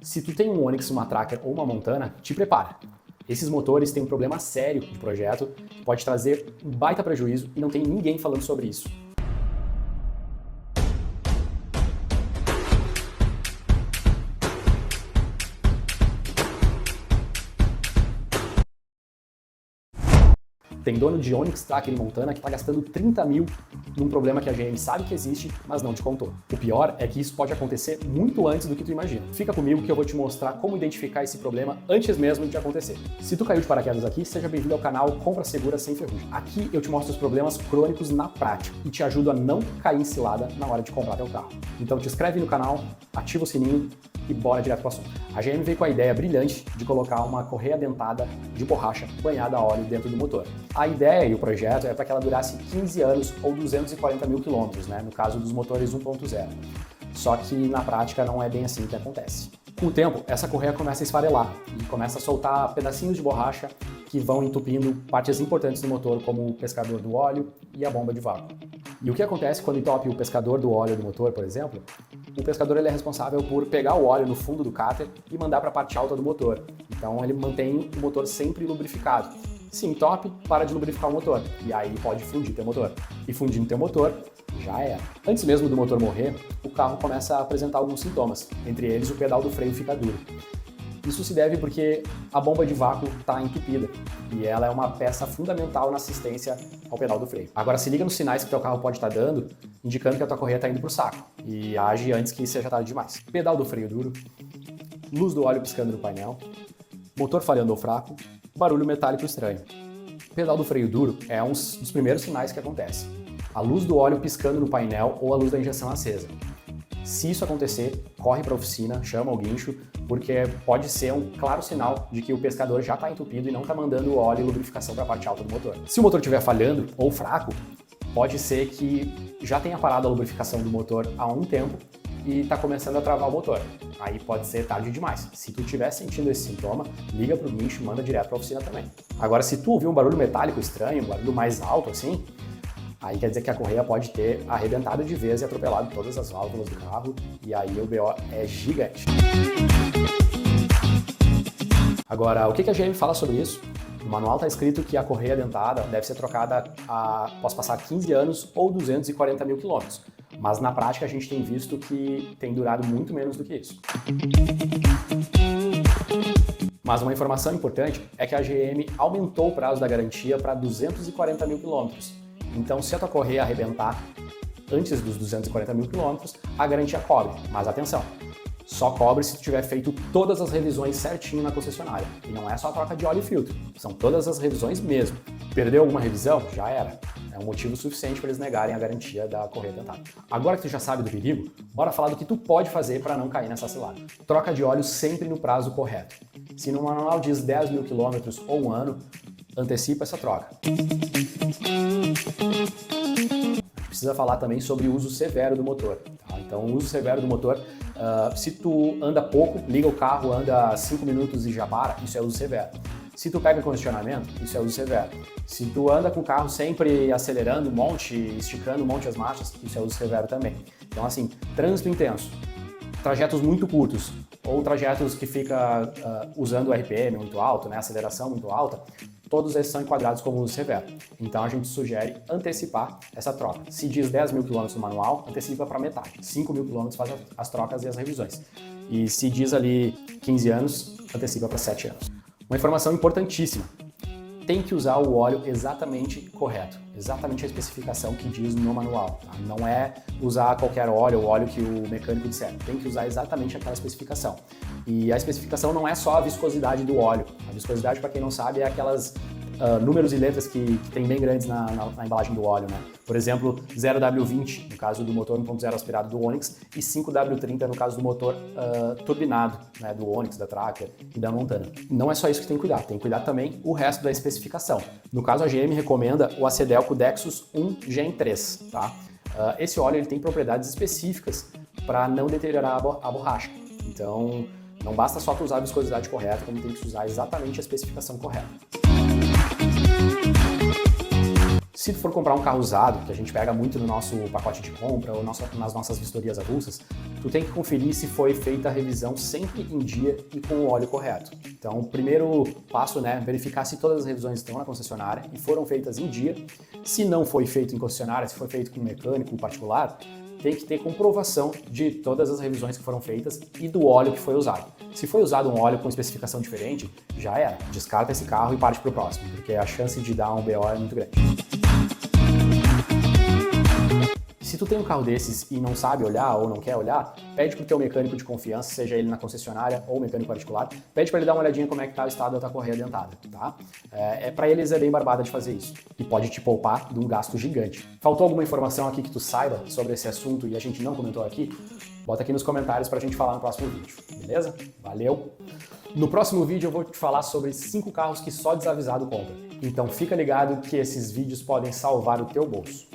Se tu tem um Onix, uma Tracker ou uma Montana, te prepara. Esses motores têm um problema sério de projeto, que pode trazer um baita prejuízo e não tem ninguém falando sobre isso. Tem dono de Onix, Tracker e Montana que está gastando 30 mil num problema que a GM sabe que existe, mas não te contou. O pior é que isso pode acontecer muito antes do que tu imagina. Fica comigo que eu vou te mostrar como identificar esse problema antes mesmo de acontecer. Se tu caiu de paraquedas aqui, seja bem-vindo ao canal Compra Segura Sem Ferrugem. Aqui eu te mostro os problemas crônicos na prática e te ajudo a não cair em cilada na hora de comprar teu carro. Então te inscreve no canal, ativa o sininho e bora direto pro assunto. A GM veio com a ideia brilhante de colocar uma correia dentada de borracha banhada a óleo dentro do motor. A ideia e o projeto é para que ela durasse 15 anos ou 240 mil quilômetros, né, no caso dos motores 1.0. Só que na prática não é bem assim que acontece. Com o tempo, essa correia começa a esfarelar e começa a soltar pedacinhos de borracha que vão entupindo partes importantes do motor, como o pescador do óleo e a bomba de vácuo. E o que acontece quando entope o pescador do óleo do motor, por exemplo? O pescador ele é responsável por pegar o óleo no fundo do cárter e mandar para a parte alta do motor. Então ele mantém o motor sempre lubrificado. Se entope, para de lubrificar o motor e aí pode fundir teu motor. E fundindo teu motor, já era. Antes mesmo do motor morrer, o carro começa a apresentar alguns sintomas, entre eles o pedal do freio fica duro. Isso se deve porque a bomba de vácuo está entupida e ela é uma peça fundamental na assistência ao pedal do freio. Agora se liga nos sinais que teu carro pode estar dando, indicando que a tua correia está indo para o saco e age antes que seja tarde demais. Pedal do freio duro, luz do óleo piscando no painel, motor falhando ou fraco, barulho metálico estranho. Pedal do freio duro é um dos primeiros sinais que acontece. A luz do óleo piscando no painel ou a luz da injeção acesa. Se isso acontecer, corre para a oficina, chama o guincho, porque pode ser um claro sinal de que o pescador já está entupido e não está mandando óleo e lubrificação para a parte alta do motor. Se o motor estiver falhando ou fraco, pode ser que já tenha parado a lubrificação do motor há um tempo e está começando a travar o motor. Aí pode ser tarde demais. Se tu estiver sentindo esse sintoma, liga para o guincho e manda direto para a oficina também. Agora, se tu ouvir um barulho metálico estranho, um barulho mais alto assim, aí quer dizer que a correia pode ter arrebentado de vez e atropelado todas as válvulas do carro, e aí o BO é gigante. Agora, o que a GM fala sobre isso? No manual está escrito que a correia dentada deve ser trocada após passar 15 anos ou 240 mil quilômetros, mas na prática a gente tem visto que tem durado muito menos do que isso. Mas uma informação importante é que a GM aumentou o prazo da garantia para 240 mil quilômetros. Então, se a tua correia arrebentar antes dos 240 mil quilômetros, a garantia cobre. Mas atenção, só cobre se tu tiver feito todas as revisões certinho na concessionária. E não é só a troca de óleo e filtro, são todas as revisões mesmo. Perdeu alguma revisão? Já era. É um motivo suficiente para eles negarem a garantia da correia dentada. Agora que tu já sabe do perigo, bora falar do que tu pode fazer para não cair nessa cilada. Troca de óleo sempre no prazo correto. Se no manual diz 10 mil quilômetros ou um ano, antecipa essa troca. A gente precisa falar também sobre o uso severo do motor. Tá? Então, o uso severo do motor, se tu anda pouco, liga o carro, anda 5 minutos e já para, isso é uso severo. Se tu pega congestionamento, isso é uso severo. Se tu anda com o carro sempre acelerando um monte, esticando um monte as marchas, isso é uso severo também. Então, assim, trânsito intenso, trajetos muito curtos, ou trajetos que fica usando o RPM muito alto, né, aceleração muito alta, todos esses são enquadrados como uso severo. Então a gente sugere antecipar essa troca. Se diz 10 mil quilômetros no manual, antecipa para metade. 5 mil quilômetros faz as trocas e as revisões. E se diz ali 15 anos, antecipa para 7 anos. Uma informação importantíssima. Tem que usar o óleo exatamente correto, exatamente a especificação que diz no manual. Tá? Não é usar qualquer óleo, o óleo que o mecânico disser. Tem que usar exatamente aquela especificação. E a especificação não é só a viscosidade do óleo. A viscosidade, para quem não sabe, é aquelas números e letras que tem bem grandes na embalagem do óleo, né? Por exemplo, 0W20 no caso do motor 1.0 aspirado do Onix e 5W30 no caso do motor turbinado, né, do Onix, da Tracker e da Montana. Não é só isso que tem que cuidar também o resto da especificação. No caso, a GM recomenda o Acedelco Dexus 1 Gen 3, tá? Esse óleo ele tem propriedades específicas para não deteriorar a borracha. Então, não basta só tu usar a viscosidade correta, como tem que usar exatamente a especificação correta. Se tu for comprar um carro usado, que a gente pega muito no nosso pacote de compra ou nas nossas vistorias avulsas, tu tem que conferir se foi feita a revisão sempre em dia e com o óleo correto. Então, o primeiro passo, né, verificar se todas as revisões estão na concessionária e foram feitas em dia. Se não foi feito em concessionária, se foi feito com um mecânico particular, tem que ter comprovação de todas as revisões que foram feitas e do óleo que foi usado. Se foi usado um óleo com especificação diferente, já era. Descarta esse carro e parte para o próximo, porque a chance de dar um BO é muito grande. Se tu tem um carro desses e não sabe olhar ou não quer olhar, pede pro teu mecânico de confiança, seja ele na concessionária ou mecânico particular, pede para ele dar uma olhadinha como é que tá o estado da tua correia dentada, tá? Para eles é bem barbada de fazer isso e pode te poupar de um gasto gigante. Faltou alguma informação aqui que tu saiba sobre esse assunto e a gente não comentou aqui? Bota aqui nos comentários pra gente falar no próximo vídeo, beleza? Valeu! No próximo vídeo eu vou te falar sobre 5 carros que só desavisado compra. Então fica ligado que esses vídeos podem salvar o teu bolso.